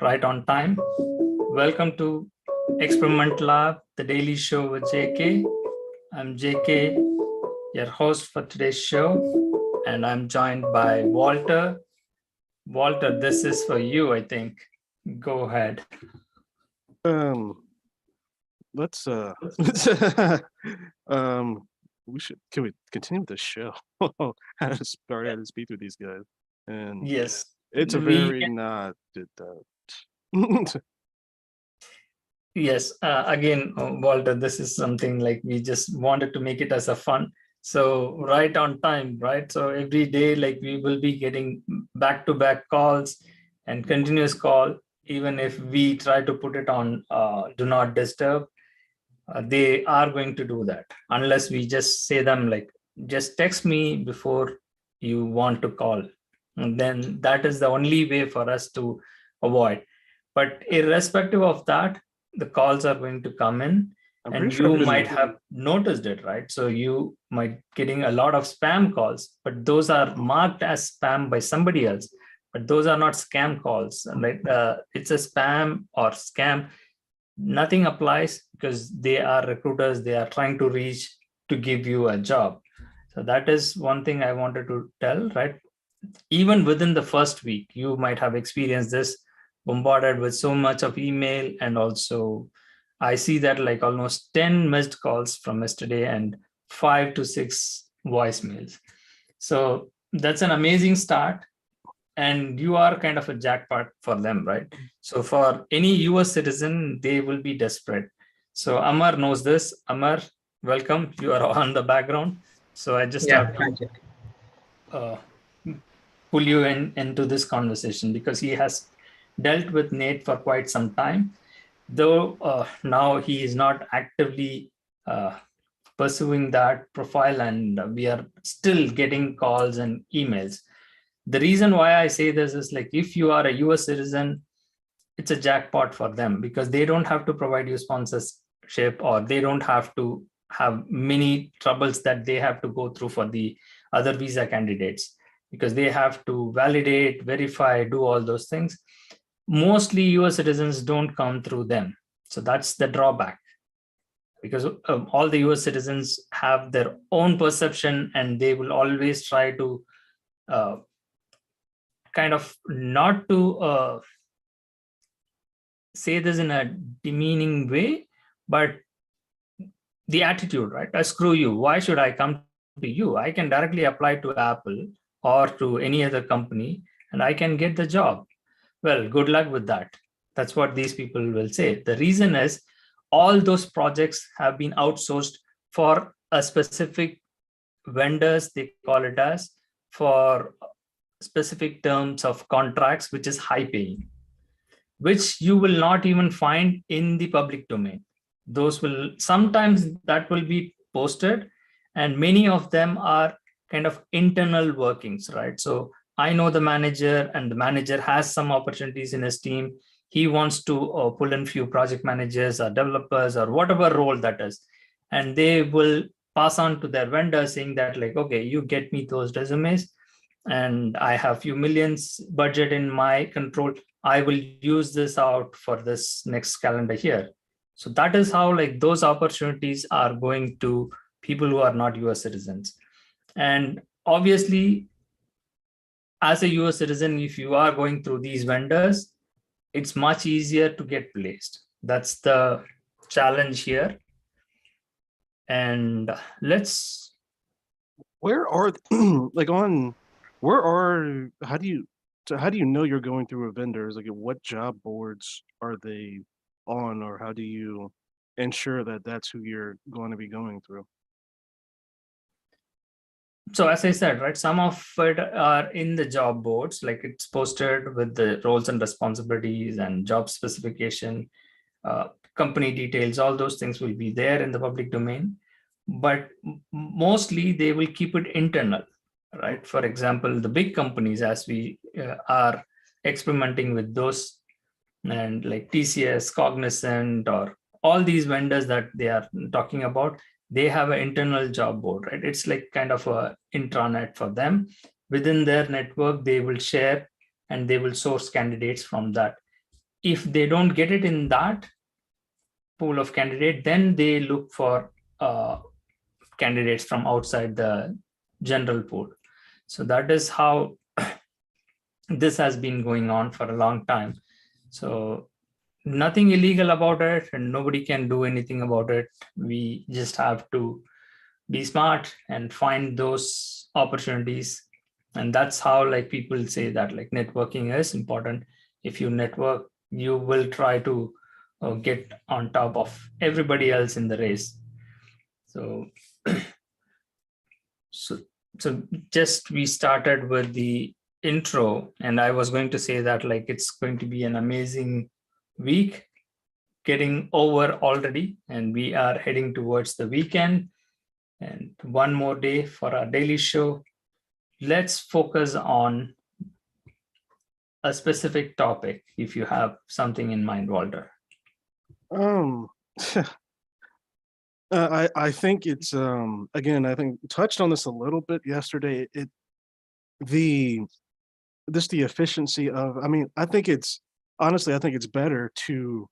right on time. Welcome to Experiment Lab, the daily show with JK. I'm JK, your host for today's show, and I'm joined by Walter. Walter, this is for you, I think. Go ahead. Um, let's can we continue with the show? How to start, how to speak with these guys. And Yes, it's a we very not did that. yes. Again, Walter, this is something like we just wanted to make it as a fun. So right on time, right? So every day, like we will be getting back-to-back calls and continuous call. Even if we try to put it on do not disturb, they are going to do that unless we just say them like, just text me before you want to call. And then that is the only way for us to avoid. But irrespective of that, the calls are going to come in. I'm And pretty sure you might have noticed it, right? So you might getting a lot of spam calls, but those are marked as spam by somebody else. But those are not scam calls. Like it's a spam or scam. Nothing applies because they are recruiters. They are trying to reach to give you a job. So that is one thing I wanted to tell, right? Even within the first week, you might have experienced this, bombarded with so much of email. And also I see that like almost 10 missed calls from yesterday and 5 to 6 voicemails. So that's an amazing start. And you are kind of a jackpot for them, right? So for any US citizen, they will be desperate. So Amar knows this. Amar, welcome. You are on the background. So I just have to pull you into this conversation because he has dealt with Nate for quite some time, though now he is not actively pursuing that profile, and we are still getting calls and emails. The reason why I say this is like, if you are a US citizen, it's a jackpot for them because they don't have to provide you sponsorship, or they don't have to have many troubles that they have to go through for the other visa candidates, because they have to validate, verify, do all those things. Mostly US citizens don't come through them. So that's the drawback, because all the US citizens have their own perception, and they will always try to kind of not to say this in a demeaning way, but the attitude, right? Screw you. Why should I come to you? I can directly apply to Apple or to any other company and I can get the job. Well, good luck with that. That's what these people will say. The reason is all those projects have been outsourced for a specific vendors, they call it as, for specific terms of contracts, which is high paying, which you will not even find in the public domain. Those will sometimes that will be posted, and many of them are kind of internal workings, right? So I know the manager, and the manager has some opportunities in his team. He wants to pull in few project managers or developers or whatever role that is, and they will pass on to their vendor saying that like, okay, you get me those resumes, and I have few millions budget in my control. I will use this out for this next calendar year. So that is how like those opportunities are going to people who are not US citizens. And obviously, as a US citizen, if you are going through these vendors, it's much easier to get placed. That's the challenge here. And let's Where are like on where are how do you know you're going through a vendor? Like what job boards are they on, or how do you ensure that that's who you're going to be going through? So as I said, right, some of it are in the job boards, like it's posted with the roles and responsibilities and job specification, company details, all those things will be there in the public domain. But mostly they will keep it internal, right? For example, the big companies, as we are experimenting with those, and like TCS, Cognizant, or all these vendors that they are talking about, they have an internal job board, right? It's like kind of a intranet for them. Within their network, they will share and they will source candidates from that. If they don't get it in that pool of candidate, then they look for candidates from outside the general pool. So that is how this has been going on for a long time. So nothing illegal about it, and nobody can do anything about it. We just have to be smart and find those opportunities. And that's how, like, people say that like networking is important. If you network, you will try to get on top of everybody else in the race. So so so just we started with the intro, and I was going to say that like it's going to be an amazing week getting over already, and we are heading towards the weekend and one more day for our daily show. Let's focus on a specific topic if you have something in mind, Walter. Um, I think it's again, I think touched on this a little bit yesterday. The just the efficiency of, I mean, I think it's honestly, I think it's better to,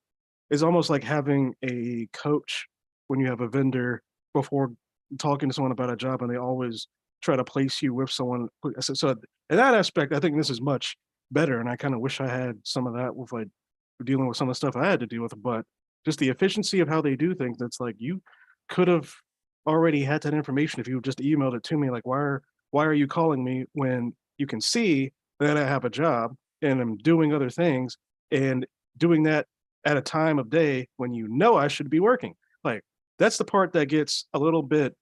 it's almost like having a coach when you have a vendor before talking to someone about a job, and they always try to place you with someone. So in that aspect, I think this is much better, and I kind of wish I had some of that with like dealing with some of the stuff I had to deal with. But just the efficiency of how they do things, that's like you could have already had that information if you just emailed it to me. Like, why are you calling me when you can see that I have a job and I'm doing other things, and doing that at a time of day when you know I should be working? Like, that's the part that gets a little bit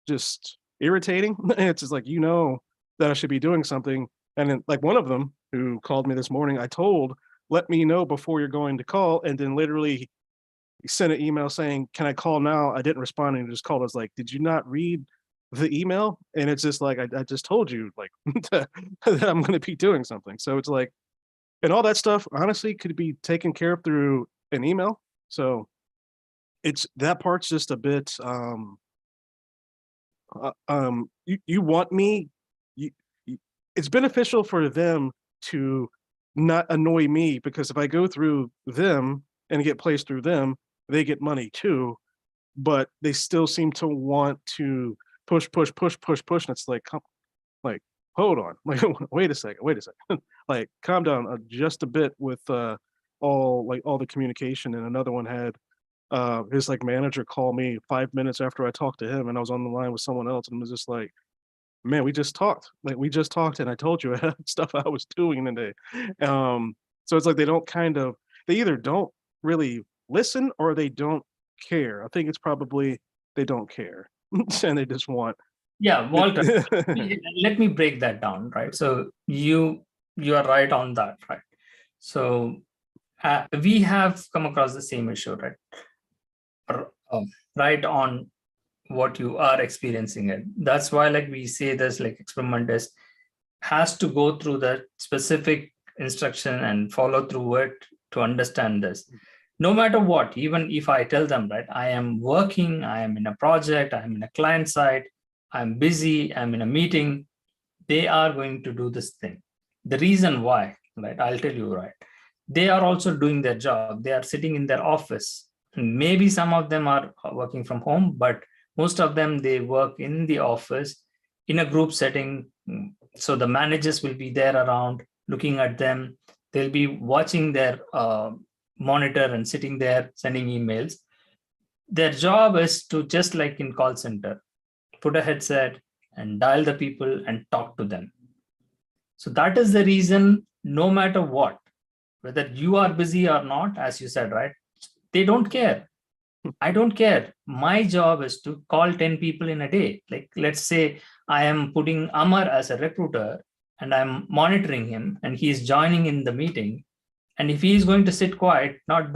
just irritating. It's just like, you know that I should be doing something. And then like one of them who called me this morning, I told, let me know before you're going to call. And then literally he sent an email saying, can I call now? I didn't respond, and he just called. I was like, did you not read the email? And it's just like, I just told you like that I'm going to be doing something. So it's like, and all that stuff honestly could be taken care of through an email. So it's, that part's just a bit you want me, you, it's beneficial for them to not annoy me, because if I go through them and get placed through them, they get money too, but they still seem to want to push, and it's like, like, hold on, like, wait a second, like, calm down just a bit with all the communication. And another one had his like manager call me 5 minutes after I talked to him, and I was on the line with someone else, and it was just like, man, we just talked, and I told you I had stuff I was doing today. So it's like they don't kind of, they either don't really listen or they don't care. I think it's probably they don't care, and they just want. Yeah, Walter, let me break that down, right? So you are right on that, right? So we have come across the same issue, right? Right on what you are experiencing it. That's why, like, we say this, like, experiment is has to go through the specific instruction and follow through it to understand this. No matter what, even if I tell them, right, I am working, I am in a project, I'm in a client side, I'm busy, I'm in a meeting, they are going to do this thing. The reason why, right, I'll tell you, right, they are also doing their job. They are sitting in their office. Maybe some of them are working from home, but most of them, they work in the office in a group setting. So the managers will be there around looking at them. They'll be watching their monitor and sitting there sending emails. Their job is to, just like in call center, put a headset and dial the people and talk to them. So that is the reason, no matter what, whether you are busy or not, as you said, right, they don't care. I don't care. My job is to call 10 people in a day. Like, let's say I am putting Amar as a recruiter and I'm monitoring him and he's joining in the meeting. And if he is going to sit quiet, not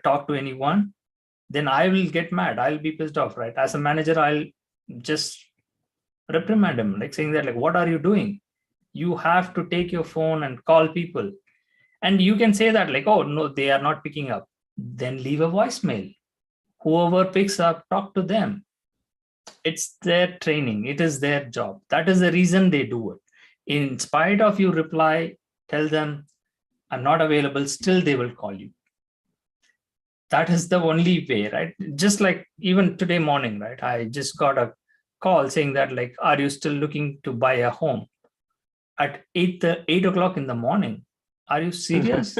talk to anyone, then I will get mad. I'll be pissed off, right? As a manager, I'll just reprimand him, like saying that, like, what are you doing? You have to take your phone and call people. And you can say that, like, oh, no, they are not picking up. Then leave a voicemail. Whoever picks up, talk to them. It's their training. It is their job. That is the reason they do it. In spite of you reply, tell them, I'm not available, still they will call you. That is the only way, right? Just like even today morning, right? I just got a call saying that, like, are you still looking to buy a home at 8 o'clock in the morning? Are you serious?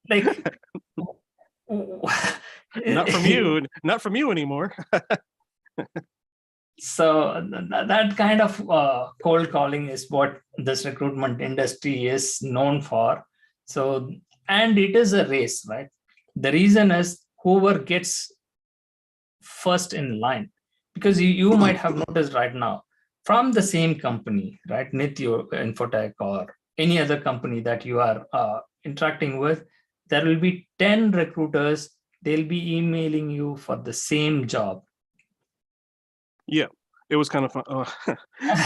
Like, Not from you, not from you anymore. So that kind of cold calling is what this recruitment industry is known for. So, and it is a race, right? The reason is whoever gets first in line, because you might have noticed right now from the same company, right? Nithyo Infotech or any other company that you are interacting with, there will be 10 recruiters. They'll be emailing you for the same job. Yeah, it was kind of fun.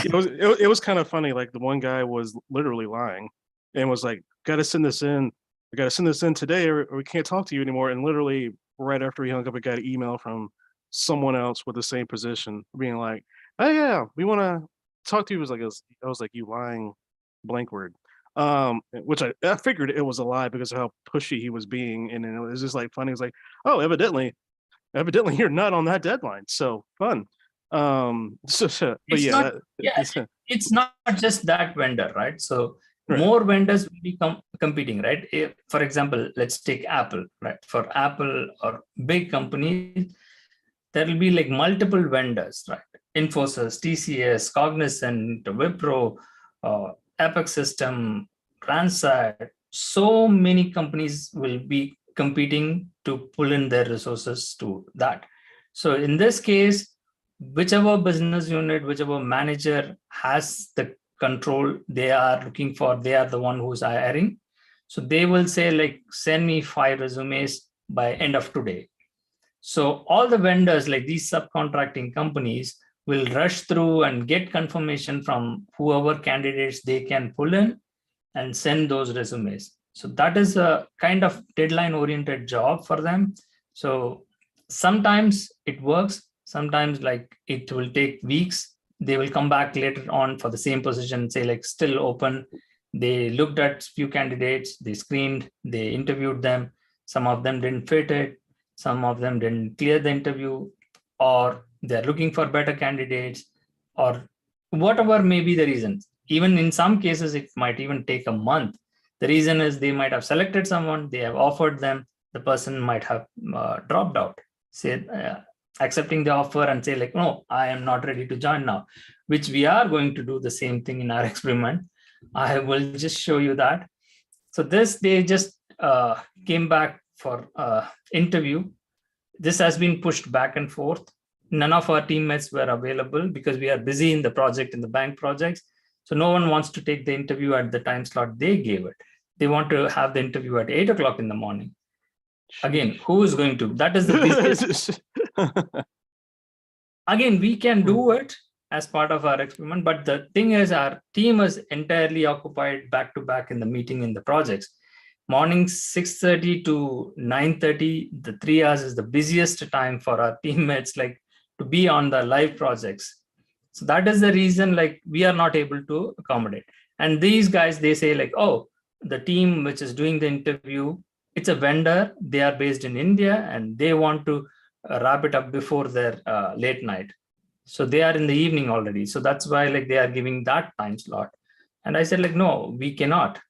It was kind of funny. Like the one guy was literally lying and was like, "Got to send this in. I got to send this in today, or we can't talk to you anymore." And literally, right after he hung up, I got an email from someone else with the same position, being like, "Oh yeah, we want to talk to you." It was like I was like, "You lying, blank word." Which I figured it was a lie because of how pushy he was being, and then it was just like funny. It was like, "Oh, evidently you're not on that deadline." So fun. But It's yeah, not, yeah, it's not just that vendor, right? So right. more vendors will be competing, right? For example, let's take Apple, right? For Apple or big companies, there will be like multiple vendors, right? Infosys, TCS, Cognizant, Wipro, Apex System, Randstad. So many companies will be competing to pull in their resources to that. So in this case, whichever business unit, whichever manager has the control they are looking for, they are the one who's hiring. So they will say, like, send me 5 resumes by end of today. So all the vendors, like these subcontracting companies, will rush through and get confirmation from whoever candidates they can pull in and send those resumes. So that is a kind of deadline oriented job for them. So sometimes it works, sometimes like it will take weeks. They will come back later on for the same position, say like still open. They looked at few candidates, they screened, they interviewed them. Some of them didn't fit it, some of them didn't clear the interview, or they're looking for better candidates, or whatever may be the reasons. Even in some cases, it might even take a month. The reason is they might have selected someone, they have offered them, the person might have dropped out, say accepting the offer and say like, no, I am not ready to join now, which we are going to do the same thing in our experiment. I will just show you that. So this, they just came back for interview. This has been pushed back and forth. None of our teammates were available because we are busy in the project, in the bank projects. So no one wants to take the interview at the time slot they gave it. They want to have the interview at 8 o'clock in the morning. Again, who is going to? That is the busiest. Again, we can do it as part of our experiment, but the thing is, our team is entirely occupied back to back in the meeting in the projects. Morning 6:30 to 9:30, the 3 hours is the busiest time for our teammates, like to be on the live projects. So that is the reason, like, we are not able to accommodate. And these guys, they say like, oh, the team which is doing the interview, it's a vendor, they are based in India and they want to wrap it up before their late night. So they are in the evening already. So that's why like they are giving that time slot. And I said like, no, we cannot.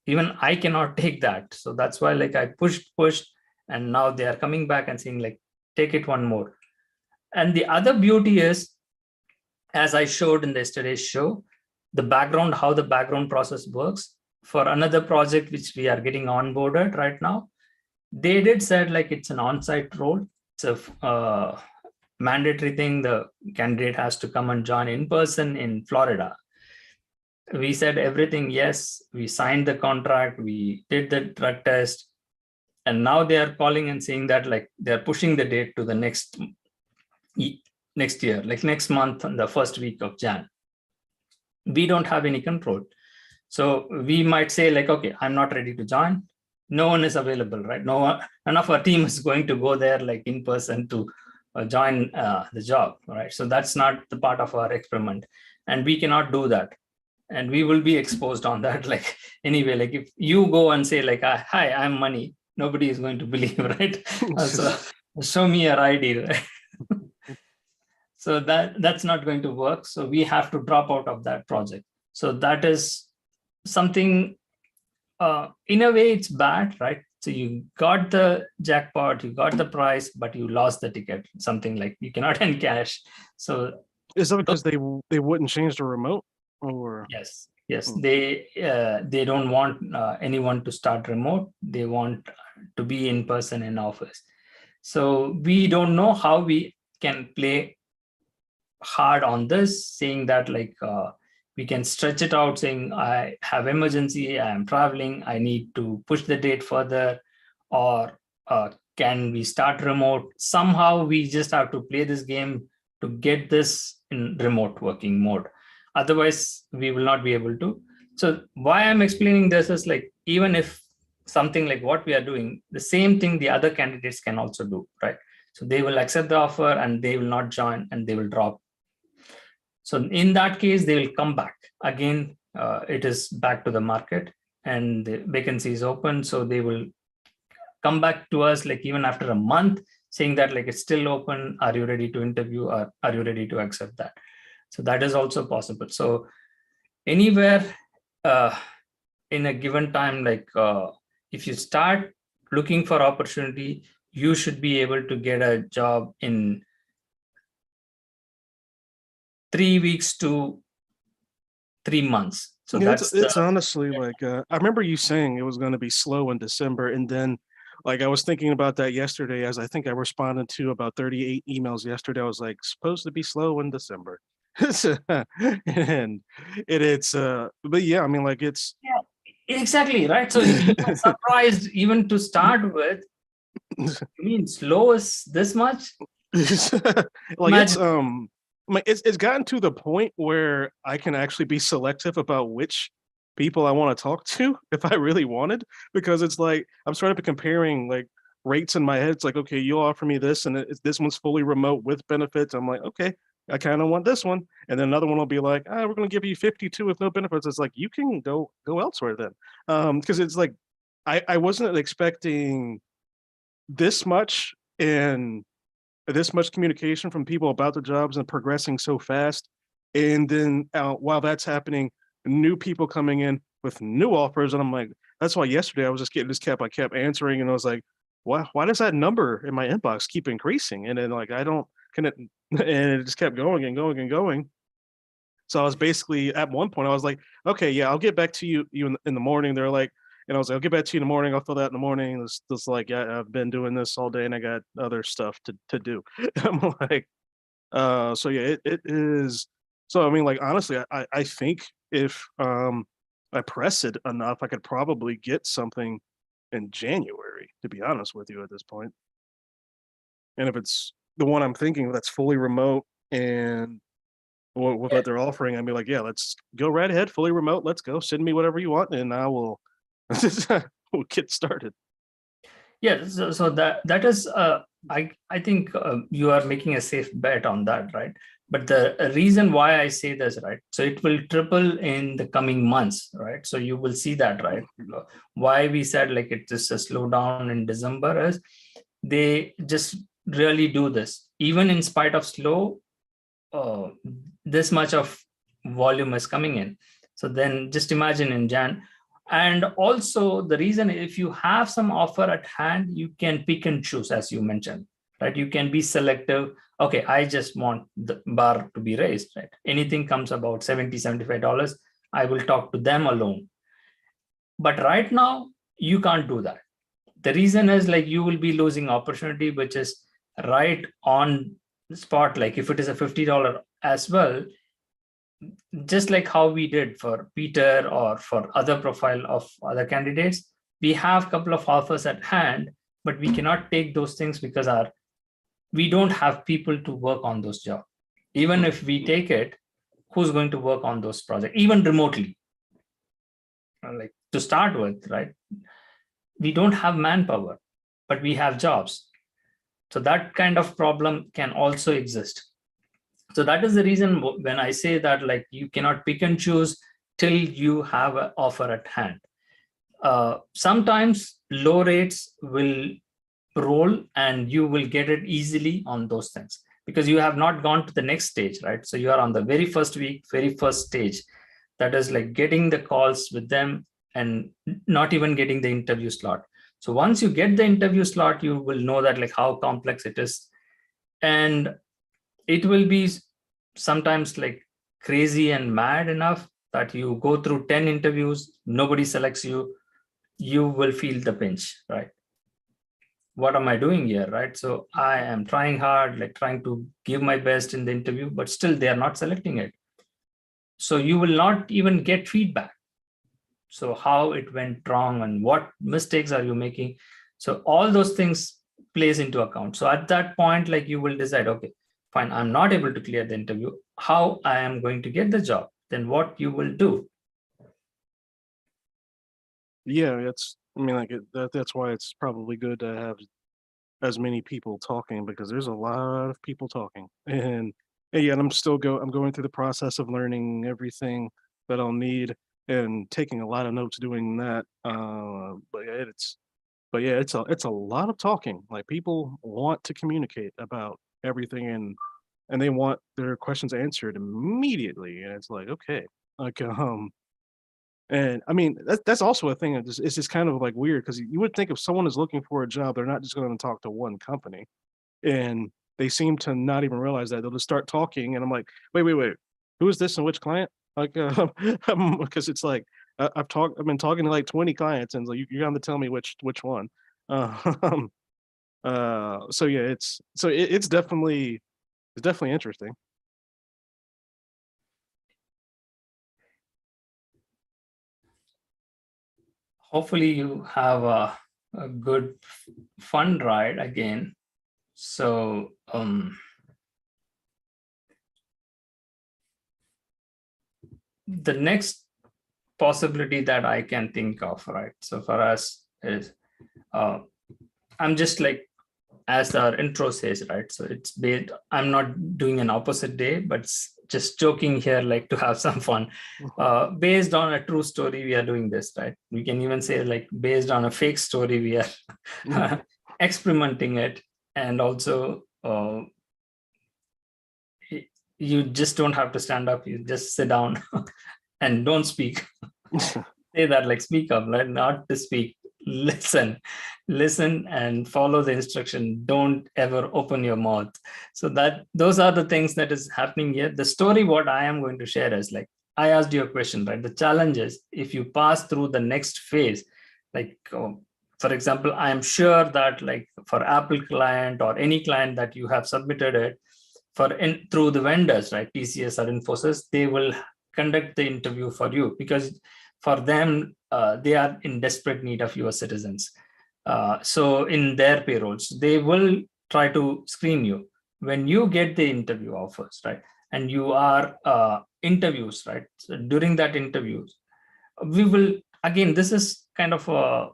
Even I cannot take that. So that's why like I pushed, and now they are coming back and saying like, take it one more. And the other beauty is, as I showed in yesterday's show, the background, how the background process works for another project which we are getting onboarded right now. They did said like it's an on-site role. It's a mandatory thing. The candidate has to come and join in person in Florida. We said everything yes. We signed the contract. We did the drug test, and now they are calling and saying that like they're pushing the date to the next year, like next month, on the first week of Jan. We don't have any control. So we might say like, okay, I'm not ready to join. No one is available, right? None of our team is going to go there like in person to join the job, right? So that's not the part of our experiment, and we cannot do that. and we will be exposed on that. Like anyway, like if you go and say like, hi, I'm money, nobody is going to believe, right? So show me your ID, right? So that's not going to work. So we have to drop out of that project. So that is something, in a way it's bad, right? So you got the jackpot, you got the prize, but you lost the ticket, something like you cannot encash. So is that because they wouldn't change the remote, or? yes, they don't want anyone to start remote. They want to be in person in office. So we don't know how we can play hard on this, saying that like we can stretch it out, saying I have emergency, I am traveling, I need to push the date further, or can we start remote? Somehow we just have to play this game to get this in remote working mode. Otherwise, we will not be able to. So why I'm explaining this is like, even if something like what we are doing, the same thing the other candidates can also do, right? So they will accept the offer and they will not join and they will drop. So in that case, they will come back again. It is back to the market and the vacancy is open. So they will come back to us like even after a month, saying that like it's still open. Are you ready to interview, or are you ready to accept that? So that is also possible. So anywhere in a given time, like if you start looking for opportunity, you should be able to get a job in 3 weeks to 3 months. So Yeah, that's it's honestly like I remember you saying it was going to be slow in December, and then like I was thinking about that yesterday, as I think I responded to about 38 emails yesterday. I was like, supposed to be slow in December. And it's but yeah, I mean, like it's exactly right. So you are surprised even to start with. You mean slow is this much? like it's gotten to the point where I can actually be selective about which people I want to talk to if I really wanted, because it's like I'm starting to comparing like rates in my head. It's like, okay, you'll offer me this, and this one's fully remote with benefits. I'm like, okay, I kind of want this one, and then another one will be like, we're going to give you 52 with no benefits. It's like you can go elsewhere then, because it's like I wasn't expecting this much and this much communication from people about the jobs and progressing so fast. And then while that's happening, new people coming in with new offers. And I'm like, that's why yesterday I was just I kept answering, and I was like, why does that number in my inbox keep increasing? And then like, I don't, can it, and it just kept going and going and going. So I was basically at one point, I was like, okay, yeah, I'll get back to you in the morning. They're like, and I was like, I'll get back to you in the morning. I'll fill that in the morning. It's just like, yeah, I've been doing this all day and I got other stuff to do. I'm like, so yeah, it is. So, I mean, like, honestly, I think if I press it enough, I could probably get something in January, to be honest with you at this point. And if it's the one I'm thinking that's fully remote and what they're offering, I'd be like, yeah, let's go right ahead, fully remote. Let's go. Send me whatever you want, and I will we'll get started. Yeah, so that is I think you are making a safe bet on that, right? But the reason why I say this, right? So it will triple in the coming months, right? So you will see that, right? Why we said like it is a slowdown in December is they just really do this, even in spite of slow. This much of volume is coming in. So then just imagine in Jan. And also the reason, if you have some offer at hand, you can pick and choose, as you mentioned, right? You can be selective. Okay, I just want the bar to be raised, right? Anything comes about $70, $75, I will talk to them alone. But right now, you can't do that. The reason is like you will be losing opportunity, which is right on the spot. Like if it is a $50 as well, just like how we did for Peter or for other profile of other candidates, we have a couple of offers at hand, but we cannot take those things because we don't have people to work on those jobs. Even if we take it, who's going to work on those projects, even remotely? Like to start with, right? We don't have manpower, but we have jobs. So that kind of problem can also exist. So that is the reason when I say that like you cannot pick and choose till you have an offer at hand. Sometimes low rates will roll and you will get it easily on those things because you have not gone to the next stage, right? So you are on the very first week, very first stage. That is like getting the calls with them and not even getting the interview slot. So once you get the interview slot, you will know that like how complex it is. And it will be sometimes like crazy and mad enough that you go through 10 interviews, nobody selects you, you will feel the pinch, right? What am I doing here, right? So I am trying hard, like trying to give my best in the interview, but still they are not selecting it. So you will not even get feedback. So how it went wrong and what mistakes are you making? So all those things plays into account. So at that point, like you will decide, okay, fine, I'm not able to clear the interview. How I am going to get the job? Then what you will do? Yeah, I mean, like that's why it's probably good to have as many people talking because there's a lot of people talking, and yeah, and I'm going through the process of learning everything that I'll need and taking a lot of notes doing that. But yeah, it's a lot of talking. Like people want to communicate about everything and they want their questions answered immediately, and it's like okay, like and I mean, that's also a thing. It's just kind of like weird because you would think if someone is looking for a job, they're not just going to talk to one company, and they seem to not even realize that. They'll just start talking, and I'm like, wait, who is this and which client? Like, because it's like I've been talking to like 20 clients, and it's like you're going to tell me which one. Uh, so yeah, it's definitely interesting. Hopefully you have a good fun ride again. So the next possibility that I can think of, right? So for us is I'm just like, as our intro says, right? So it's based, I'm not doing an opposite day, but just joking here, like to have some fun. Based on a true story, we are doing this, right? We can even say like based on a fake story, we are experimenting it. And also you just don't have to stand up, you just sit down and don't speak. Say that like speak up, right? Not to speak, listen and follow the instruction, don't ever open your mouth. So that those are the things that is happening here. The story what I am going to share is like, I asked you a question, right? The challenge is if you pass through the next phase, like for example, I am sure that like for Apple client or any client that you have submitted it for through the vendors, right, TCS or Infosys, they will conduct the interview for you because for them, they are in desperate need of US citizens. So in their payrolls, they will try to screen you. When you get the interview offers, right, and you are interviews, right, so during that interviews, we will, again, this is kind of a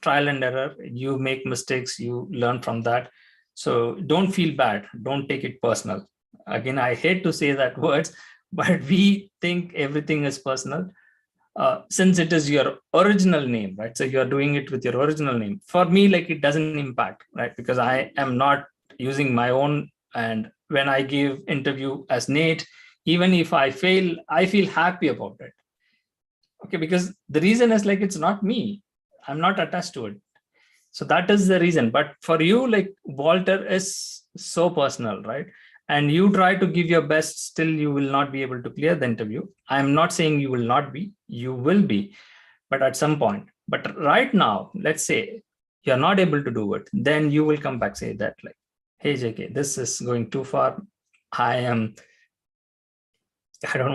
trial and error. You make mistakes, you learn from that. So don't feel bad, don't take it personal. Again, I hate to say that words, but we think everything is personal. Since it is your original name, right? So you're doing it with your original name. For me, like it doesn't impact, right? Because I am not using my own. And when I give interview as Nate, even if I fail, I feel happy about it. Okay, because the reason is like it's not me. I'm not attached to it. So that is the reason. But for you, like Walter is so personal, right? And you try to give your best, still you will not be able to clear the interview. I'm not saying you will not be, you will be, but at some point. But right now, let's say you're not able to do it, then you will come back, say that like, hey, JK, this is going too far. I don't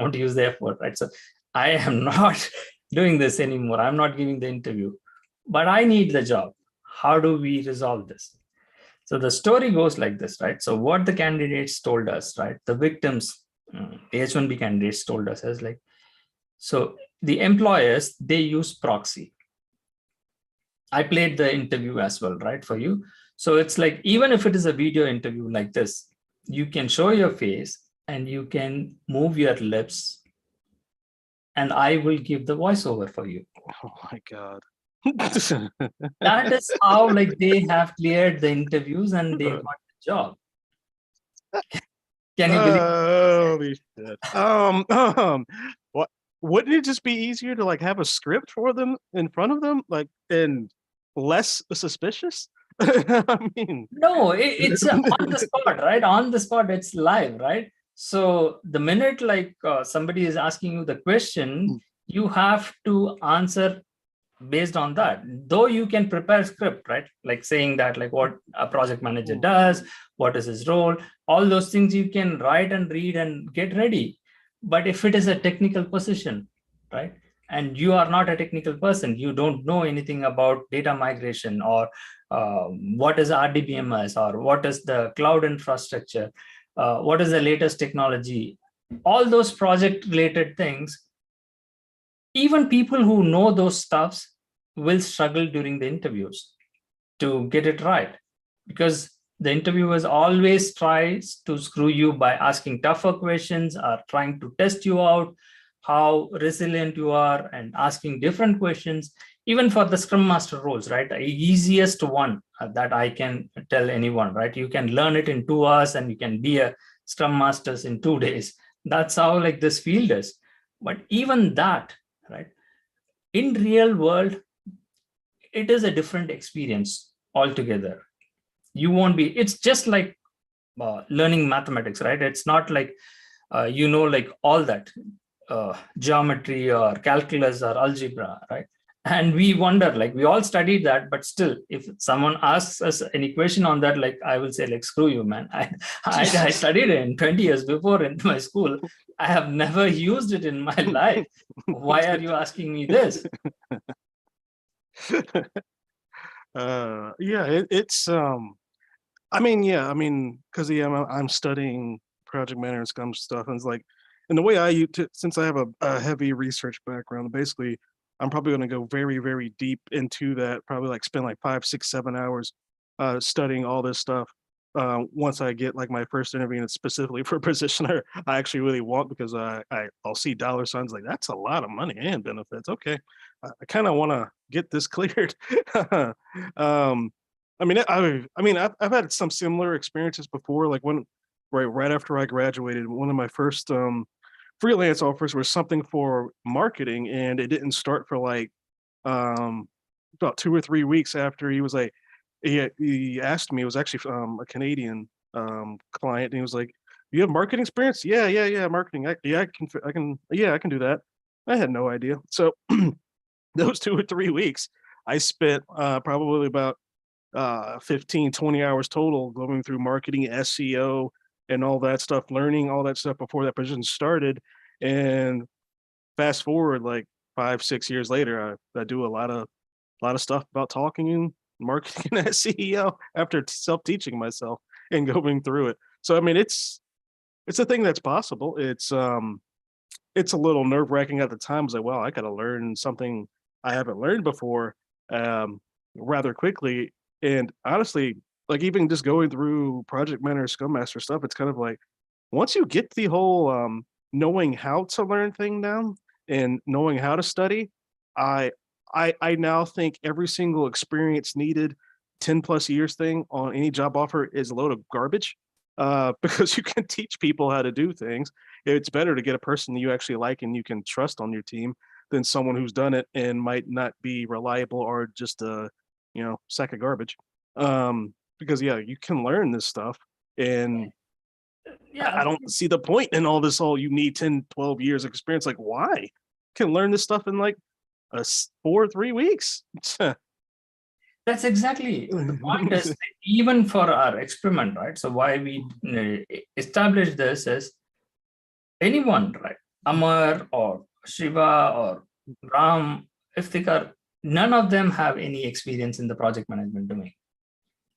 want to use the F word, right? So I am not doing this anymore. I'm not giving the interview, but I need the job. How do we resolve this? So the story goes like this, right? So what the candidates told us, right? The victims, the H-1B candidates told us is like, so the employers, they use proxy. I played the interview as well, right, for you. So it's like, even if it is a video interview like this, you can show your face and you can move your lips and I will give the voiceover for you. Oh my God. That is how like they have cleared the interviews and they got the job. Can you believe? Holy shit. What wouldn't it just be easier to like have a script for them in front of them, like, and less suspicious? I mean, No, it's on the spot, right? On the spot, it's live, right? So the minute like somebody is asking you the question, you have to answer based on that. Though you can prepare script, right? Like saying that like what a project manager does, what is his role, all those things you can write and read and get ready. But if it is a technical position, right, and you are not a technical person, you don't know anything about data migration or what is RDBMS or what is the cloud infrastructure, what is the latest technology, all those project related things, even people who know those stuffs will struggle during the interviews to get it right, because the interviewers always tries to screw you by asking tougher questions or trying to test you out, how resilient you are, and asking different questions. Even for the Scrum Master roles, right? The easiest one that I can tell anyone, right? You can learn it in 2 hours and you can be a Scrum Masters in 2 days. That's how like this field is. But even that, right? In real world, it is a different experience altogether. You won't be, it's just like learning mathematics, right? It's not like, like all that geometry or calculus or algebra, right? And we wonder, like we all studied that, but still, if someone asks us any question on that, like I will say, like, screw you, man. I studied it in 20 years before in my school. I have never used it in my life. Why are you asking me this? It's I mean, yeah, I mean, because yeah, I'm studying project management and Scrum stuff, and it's like, and the way I use to, since I have a heavy research background, basically, I'm probably going to go very, very deep into that. Probably like spend like 5, 6, 7 hours studying all this stuff. Once I get like my first interview, and it's specifically for a position I actually really want, because I'll see dollar signs like that's a lot of money and benefits. Okay, I kind of want to get this cleared. um, I've had some similar experiences before. Like when right after I graduated, one of my first freelance offers was something for marketing, and it didn't start for like um about 2 or 3 weeks after he was like he asked me. It was actually a Canadian client, and he was like, "You have marketing experience?" Yeah, marketing. I can do that. I had no idea. So those 2 or 3 weeks, I spent probably about 15, 20 hours total going through marketing, SEO, and all that stuff, learning all that stuff before that position started. And fast forward like 5, 6 years later, I do a lot of stuff about talking and marketing and SEO after self-teaching myself and going through it. So I mean, it's a thing that's possible. It's a little nerve-wracking at the time. I was like, wow, I gotta learn something I haven't learned before rather quickly. And honestly, like even just going through project manager, scrum master stuff, it's kind of like once you get the whole knowing how to learn thing down and knowing how to study, I I now think every single experience needed 10 plus years thing on any job offer is a load of garbage. Because you can teach people how to do things. It's better to get a person that you actually like and you can trust on your team than someone who's done it and might not be reliable or just a sack of garbage. Because yeah, you can learn this stuff, and I Yeah, don't see the point in all this. All you need 10, 12 years of experience. Like why? You can learn this stuff in like 4 or 3 weeks. that's exactly the point. Is even for our experiment, right? So why we established this is anyone, right? Amar or Shiva or Ram, Iftikhar, none of them have any experience in the project management domain.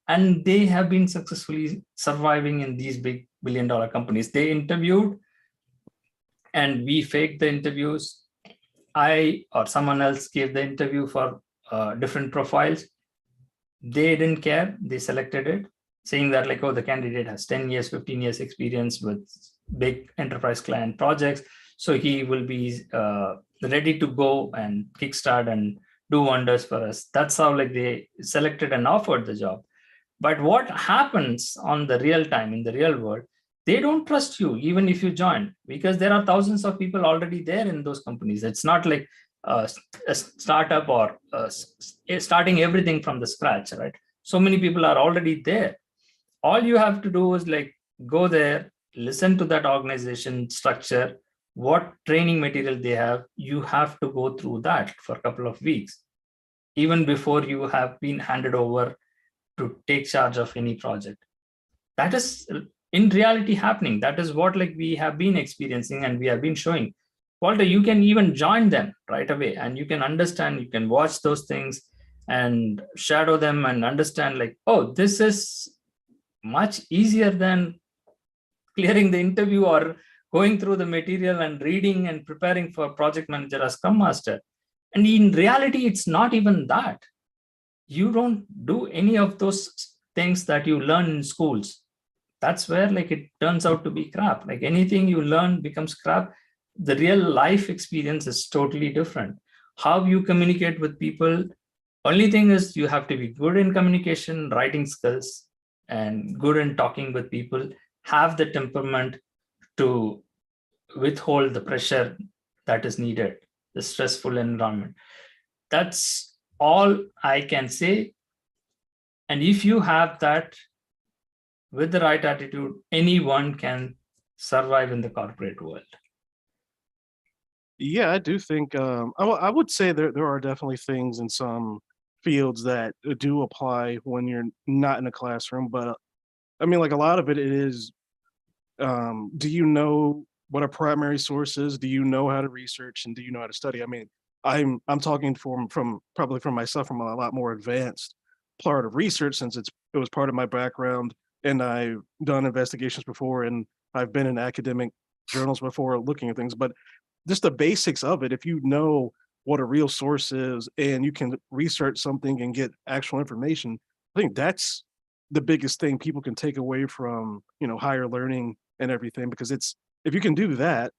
And they have been successfully surviving in these big billion-dollar companies. They interviewed and we faked the interviews. I or someone else gave the interview for different profiles. They didn't care. They selected it, saying that like, oh, the candidate has 10 years, 15 years experience with big enterprise client projects. So he will be ready to go and kickstart and do wonders for us. That's how like they selected and offered the job. But what happens on the real time in the real world, they don't trust you even if you join, because there are thousands of people already there in those companies. It's not like a startup or starting everything from the scratch, right? So many people are already there. All you have to do is like go there, listen to that organization structure, what training material they have. You have to go through that for a couple of weeks, even before you have been handed over to take charge of any project. That is in reality happening. That is what like we have been experiencing and we have been showing. Walter, you can even join them right away and you can understand, you can watch those things and shadow them and understand like, oh, this is much easier than clearing the interview or going through the material and reading and preparing for project manager or scrum master. And in reality, it's not even that. You don't do any of those things that you learn in schools. That's where like it turns out to be crap. Like anything you learn becomes crap. The real life experience is totally different. How you communicate with people. Only thing is you have to be good in communication, writing skills, and good in talking with people, have the temperament to withhold the pressure that is needed, the stressful environment. That's all I can say. And if you have that with the right attitude, anyone can survive in the corporate world. Yeah, I do think I would say there are definitely things in some fields that do apply when you're not in a classroom, but I mean, like a lot of it is, do you know what a primary source is? Do you know how to research and do you know how to study? I mean, I'm talking from probably from myself from a lot more advanced part of research since it was part of my background and I've done investigations before and I've been in academic journals before looking at things, but just the basics of it, if you know what a real source is and you can research something and get actual information, I think that's the biggest thing people can take away from, higher learning and everything, because it's, if you can do that,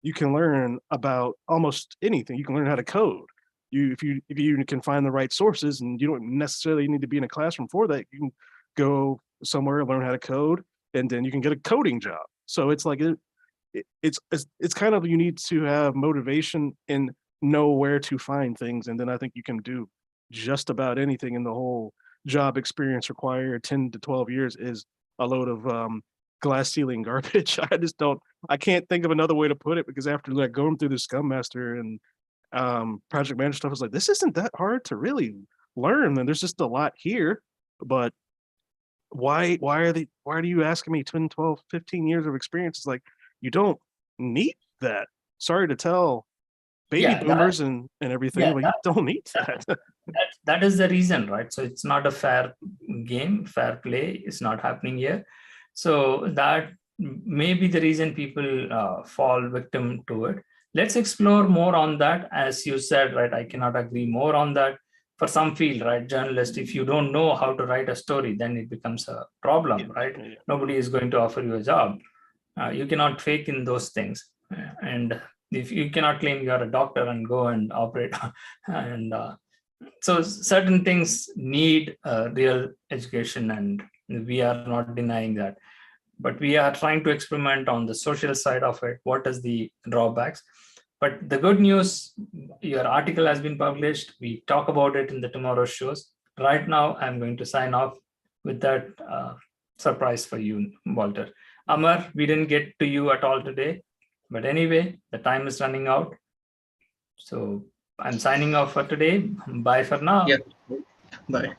you can learn about almost anything. You can learn how to code. If you can find the right sources, and you don't necessarily need to be in a classroom for that, you can go somewhere and learn how to code, and then you can get a coding job. So it's like it's kind of, you need to have motivation and know where to find things, and then I think you can do just about anything. In the whole job experience required 10 to 12 years is a load of glass ceiling garbage. I can't think of another way to put it, because after like going through the Scrum Master and project manager stuff, I was like, this isn't that hard to really learn, and there's just a lot here. But why are you asking me 10, 12, 15 years of experience? It's like, you don't need that. Sorry to tell baby boomers and everything, but you don't need that. That is the reason, right? So it's not a fair game, fair play is not happening here. So that may be the reason people fall victim to it. Let's explore more on that. As you said, right, I cannot agree more on that. For some field, right, journalist, if you don't know how to write a story, then it becomes a problem, right? Yeah. Nobody is going to offer you a job. You cannot fake in those things. And if you cannot claim you are a doctor and go and operate, and so certain things need real education, and we are not denying that. But we are trying to experiment on the social side of it. What is the drawbacks? But the good news, your article has been published. We talk about it in the tomorrow's shows. Right now, I'm going to sign off with that surprise for you, Walter. Amar, we didn't get to you at all today. But anyway, the time is running out. So I'm signing off for today. Bye for now. Yeah. Bye.